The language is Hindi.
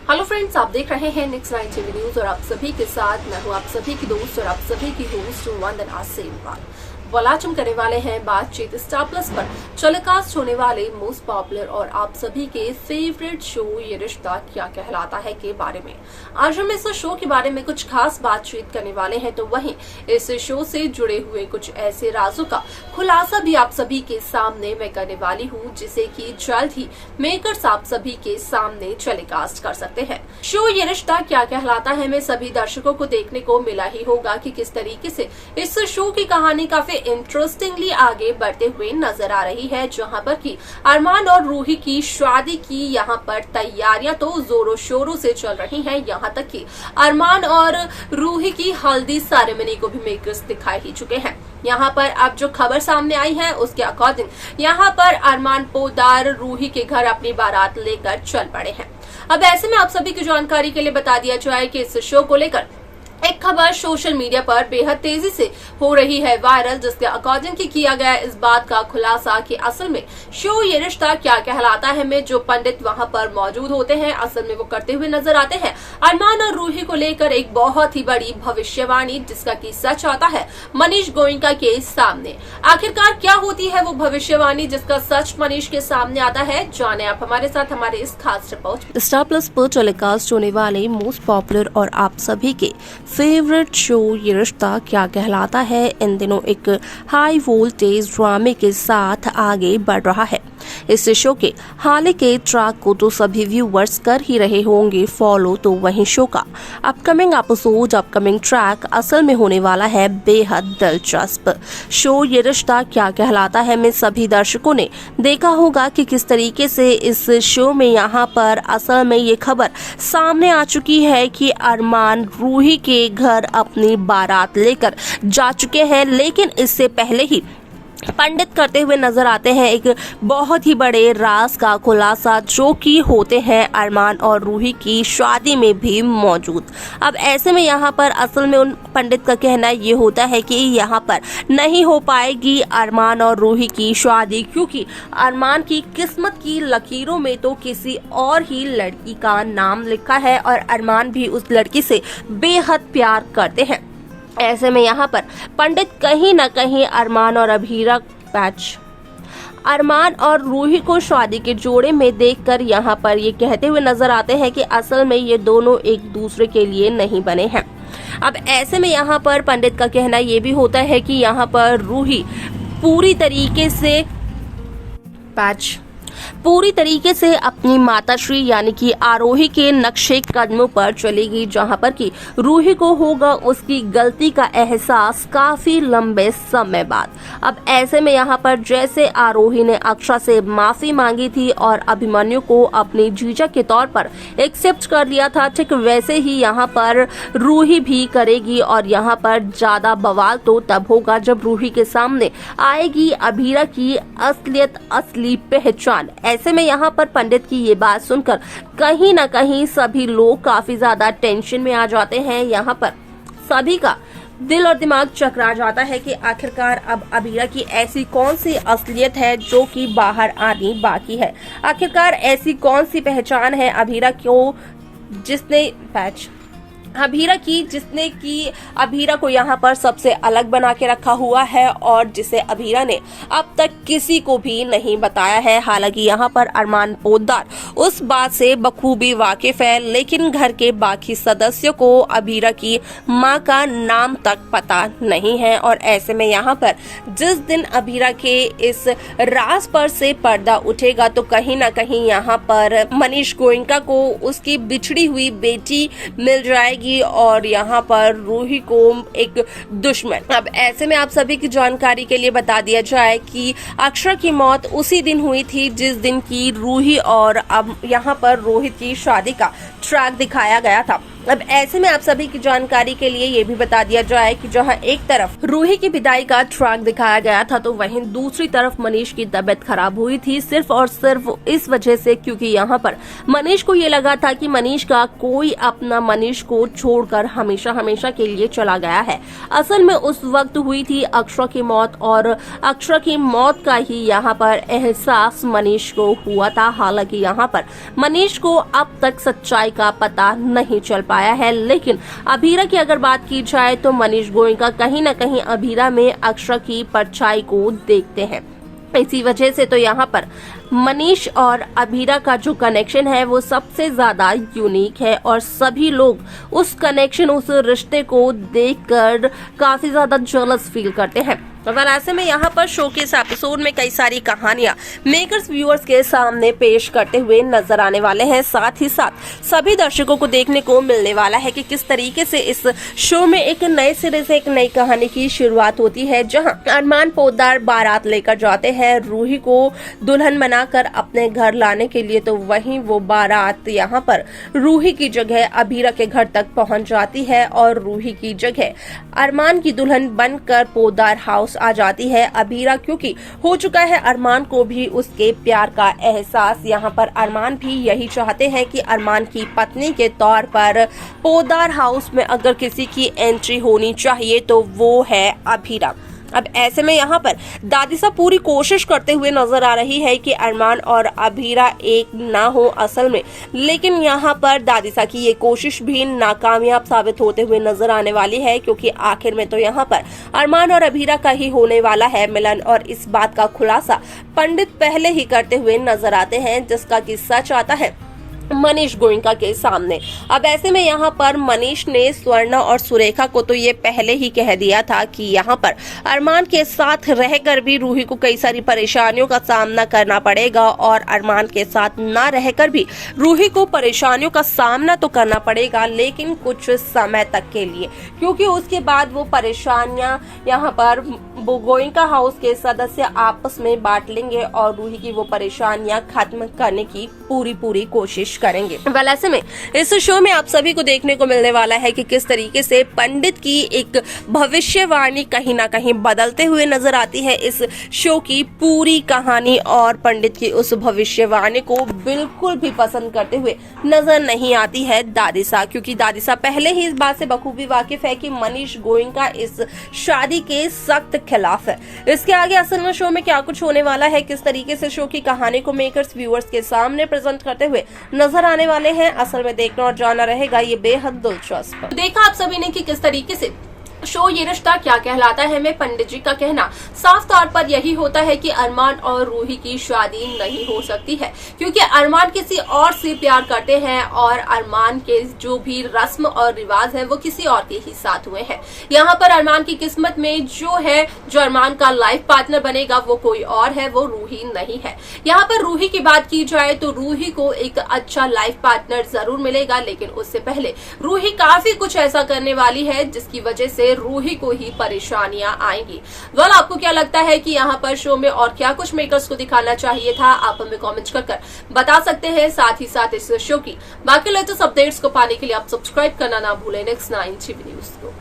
हेलो फ्रेंड्स, आप देख रहे हैं नेक्स्ट 9 टीवी न्यूज और आप सभी के साथ मैं हूं आप सभी की दोस्त और आप सभी की होस्ट वंदना सेमवाल। आज हम करने वाले हैं बातचीत स्टार प्लस पर टेलीकास्ट होने वाले मोस्ट पॉपुलर और आप सभी के फेवरेट शो ये रिश्ता क्या कहलाता है के बारे में। आज हम इस शो के बारे में कुछ खास बातचीत करने वाले हैं, तो वहीं इस शो से जुड़े हुए कुछ ऐसे राजों का खुलासा भी आप सभी के सामने मैं करने वाली हूँ, जिसे कि जल्द ही मेकर्स आप सभी के सामने टेलीकास्ट कर सकते हैं। शो ये रिश्ता क्या कहलाता है में सभी दर्शकों को देखने को मिला ही होगा कि किस तरीके से इस शो की कहानी काफी इंटरेस्टिंगली आगे बढ़ते हुए नजर आ रही है, जहां पर कि अरमान और रूही की शादी की यहां पर तैयारियां तो जोरों शोरों से चल रही हैं। यहां तक कि अरमान और रूही की हल्दी सेरेमनी को भी मेकर्स दिखा ही चुके हैं। यहाँ पर अब जो खबर सामने आई है उसके अकॉर्डिंग यहाँ पर अरमान पोद्दार रूही के घर अपनी बारात लेकर चल पड़े हैं। अब ऐसे में आप सभी की जानकारी के लिए बता दिया जाए कि इस शो को लेकर एक खबर सोशल मीडिया पर बेहद तेजी से हो रही है वायरल, जिसके अकॉर्डिंग किया गया इस बात का खुलासा कि असल में शो ये रिश्ता क्या कहलाता है में जो पंडित वहां पर मौजूद होते हैं, असल में वो करते हुए नजर आते हैं अरमान और रूही को लेकर एक बहुत ही बड़ी भविष्यवाणी, जिसका कि सच आता है मनीष गोयनका के सामने। आखिरकार क्या होती है वो भविष्यवाणी जिसका सच मनीष के सामने आता है, जाने आप हमारे साथ हमारे इस खास रिपोर्ट। स्टार प्लस पर टेलीकास्ट होने वाले मोस्ट पॉपुलर और आप सभी के फेवरेट शो ये रिश्ता क्या कहलाता है इन दिनों एक हाई वोल्टेज ड्रामे के साथ आगे बढ़ रहा है। इस शो के हाल के ट्रैक को तो सभी व्यूवर्स कर ही रहे होंगे फॉलो, तो वहीं शो का अपकमिंग एपिसोड अपकमिंग ट्रैक असल में होने वाला है बेहद दिलचस्प। शो ये रिश्ता क्या कहलाता है में सभी दर्शकों ने देखा होगा कि किस तरीके से इस शो में यहाँ पर असल में ये खबर सामने आ चुकी है कि अरमान रूही के घर अपनी बारात लेकर जा चुके हैं, लेकिन इससे पहले ही पंडित करते हुए नजर आते हैं एक बहुत ही बड़े राज का खुलासा, जो कि होते हैं अरमान और रूही की शादी में भी मौजूद। अब ऐसे में यहाँ पर असल में उन पंडित का कहना ये होता है कि यहाँ पर नहीं हो पाएगी अरमान और रूही की शादी, क्योंकि अरमान की किस्मत की लकीरों में तो किसी और ही लड़की का नाम लिखा है और अरमान भी उस लड़की से बेहद प्यार करते हैं। ऐसे में यहाँ पर पंडित कहीं न कहीं अरमान और रूही को शादी के जोड़े में देखकर यहाँ पर ये कहते हुए नजर आते हैं कि असल में ये दोनों एक दूसरे के लिए नहीं बने हैं। अब ऐसे में यहाँ पर पंडित का कहना ये भी होता है कि यहाँ पर रूही पूरी तरीके से अपनी माताश्री यानी कि आरोही के नक्शे कदमों पर चलेगी, जहां पर कि रूही को होगा उसकी गलती का एहसास काफी लंबे समय बाद। अब ऐसे में यहाँ पर जैसे आरोही ने अक्षरा से माफी मांगी थी और अभिमन्यु को अपनी जीजा के तौर पर एक्सेप्ट कर लिया था, ठीक वैसे ही यहाँ पर रूही भी करेगी। और यहाँ पर ज्यादा बवाल तो तब होगा जब रूही के सामने आएगी अभीरा की असली पहचान। ऐसे में यहाँ पर पंडित की ये बात सुनकर कहीं ना कहीं सभी लोग काफी ज्यादा टेंशन में आ जाते हैं। यहाँ पर सभी का दिल और दिमाग चकरा जाता है कि आखिरकार अब अभीरा की ऐसी कौन सी असलियत है जो कि बाहर आनी बाकी है। आखिरकार ऐसी कौन सी पहचान है अभीरा जिसने अभीरा को यहाँ पर सबसे अलग बना के रखा हुआ है और जिसे अभीरा ने अब तक किसी को भी नहीं बताया है। हालांकि यहाँ पर अरमान पोद्दार उस बात से बखूबी वाकिफ है, लेकिन घर के बाकी सदस्यों को अभीरा की मां का नाम तक पता नहीं है। और ऐसे में यहाँ पर जिस दिन अभीरा के इस राज पर से पर्दा उठेगा तो कहीं ना कहीं यहाँ पर मनीष गोयनका को उसकी बिछड़ी हुई बेटी मिल जाएगी और यहाँ पर रूही को एक दुश्मन। अब ऐसे में आप सभी की जानकारी के लिए बता दिया जाए कि अक्षरा की मौत उसी दिन हुई थी जिस दिन की रूही और अब यहाँ पर रोहित की शादी का ट्रैक दिखाया गया था। अब ऐसे में आप सभी की जानकारी के लिए ये भी बता दिया जाए कि जहां एक तरफ रूही की विदाई का ट्रैक दिखाया गया था, तो वहीं दूसरी तरफ मनीष की तबीयत खराब हुई थी, सिर्फ और सिर्फ इस वजह से क्योंकि यहां पर मनीष को ये लगा था कि मनीष का कोई अपना मनीष को छोड़कर हमेशा हमेशा के लिए चला गया है। असल में उस वक्त हुई थी अक्षरा की मौत, और अक्षरा की मौत का ही यहाँ पर एहसास मनीष को हुआ था। हालांकि यहाँ पर मनीष को अब तक सच्चाई का पता नहीं चल पाया है, लेकिन अभीरा की अगर बात की जाए तो मनीष गोयनका कहीं न कहीं अभीरा में अक्षरा की परछाई को देखते हैं। इसी वजह से तो यहाँ पर मनीष और अभीरा का जो कनेक्शन है वो सबसे ज्यादा यूनिक है, और सभी लोग उस कनेक्शन, उस रिश्ते को देखकर काफी ज्यादा जेलस फील करते हैं। और ऐसे में यहाँ पर शो के इस एपिसोड में कई सारी कहानियां मेकर्स व्यूअर्स के सामने पेश करते हुए नजर आने वाले हैं। साथ ही साथ सभी दर्शकों को देखने को मिलने वाला है कि किस तरीके से इस शो में एक नए सिरे से एक नई कहानी की शुरुआत होती है, जहां अरमान पोद्दार बारात लेकर जाते हैं रूही को दुल्हन बनाकर अपने घर लाने के लिए, तो वहीं वो बारात यहाँ पर रूही की जगह अभीरा के घर तक पहुंच जाती है, और रूही की जगह अरमान की दुल्हन बनकर पोद्दार हाउस आ जाती है अभीरा, क्योंकि हो चुका है अरमान को भी उसके प्यार का एहसास। यहाँ पर अरमान भी यही चाहते हैं कि अरमान की पत्नी के तौर पर पोद्दार हाउस में अगर किसी की एंट्री होनी चाहिए तो वो है अभीरा। अब ऐसे में यहाँ पर दादिसा पूरी कोशिश करते हुए नजर आ रही है कि अरमान और अभीरा एक ना हो असल में, लेकिन यहाँ पर दादिसा की ये कोशिश भी नाकामयाब साबित होते हुए नजर आने वाली है, क्योंकि आखिर में तो यहाँ पर अरमान और अभीरा का ही होने वाला है मिलन, और इस बात का खुलासा पंडित पहले ही करते हुए नजर आते हैं, जिसका कि सच आता है मनीष गोयनका के सामने। अब ऐसे में यहाँ पर मनीष ने स्वर्णा और सुरेखा को तो ये पहले ही कह दिया था कि यहाँ पर अरमान के साथ रहकर भी रूही को कई सारी परेशानियों का सामना करना पड़ेगा, और अरमान के साथ ना रहकर भी रूही को परेशानियों का सामना तो करना पड़ेगा, लेकिन कुछ समय तक के लिए, क्योंकि उसके बाद वो परेशानियां यहाँ पर गोयनका हाउस के सदस्य आपस में बांट लेंगे और रूही की वो परेशानियां खत्म करने की पूरी कोशिश करेंगे। ऐसे में इस शो में आप सभी को देखने को मिलने वाला है कि किस तरीके से पंडित की एक भविष्यवाणी कहीं ना कहीं बदलते हुए नजर आती है इस शो की पूरी कहानी, और पंडित की उस भविष्यवाणी को बिल्कुल भी पसंद करते हुए नजर नहीं आती है दादिसा, क्योंकि दादिसा पहले ही इस बात से बखूबी वाकिफ है कि मनीष गोयनका इस शादी के सख्त खिलाफ है। इसके आगे असल में शो में क्या कुछ होने वाला है, किस तरीके से शो की कहानी को मेकर्स व्यूअर्स के सामने प्रेजेंट करते हुए नजर आने वाले हैं, असल में देखना और जानना रहेगा ये बेहद दिलचस्प। देखा आप सभी ने कि किस तरीके से शो ये रिश्ता क्या कहलाता है में पंडित जी का कहना साफ तौर पर यही होता है कि अरमान और रूही की शादी नहीं हो सकती है, क्योंकि अरमान किसी और से प्यार करते हैं, और अरमान के जो भी रस्म और रिवाज है वो किसी और के ही साथ हुए हैं। यहाँ पर अरमान की किस्मत में जो है, जो अरमान का लाइफ पार्टनर बनेगा वो कोई और है, वो रूही नहीं है। यहाँ पर रूही की बात की जाए तो रूही को एक अच्छा लाइफ पार्टनर जरूर मिलेगा, लेकिन उससे पहले रूही काफी कुछ ऐसा करने वाली है जिसकी वजह से रूही को ही परेशानियां आएंगी। आपको क्या लगता है कि यहाँ पर शो में और क्या कुछ मेकर्स को दिखाना चाहिए था, आप हमें कमेंट कर बता सकते हैं। साथ ही साथ इस शो की बाकी लेटेस्ट अपडेट्स को पाने के लिए आप सब्सक्राइब करना ना भूलें नेक्स्ट 9 टीवी न्यूज को।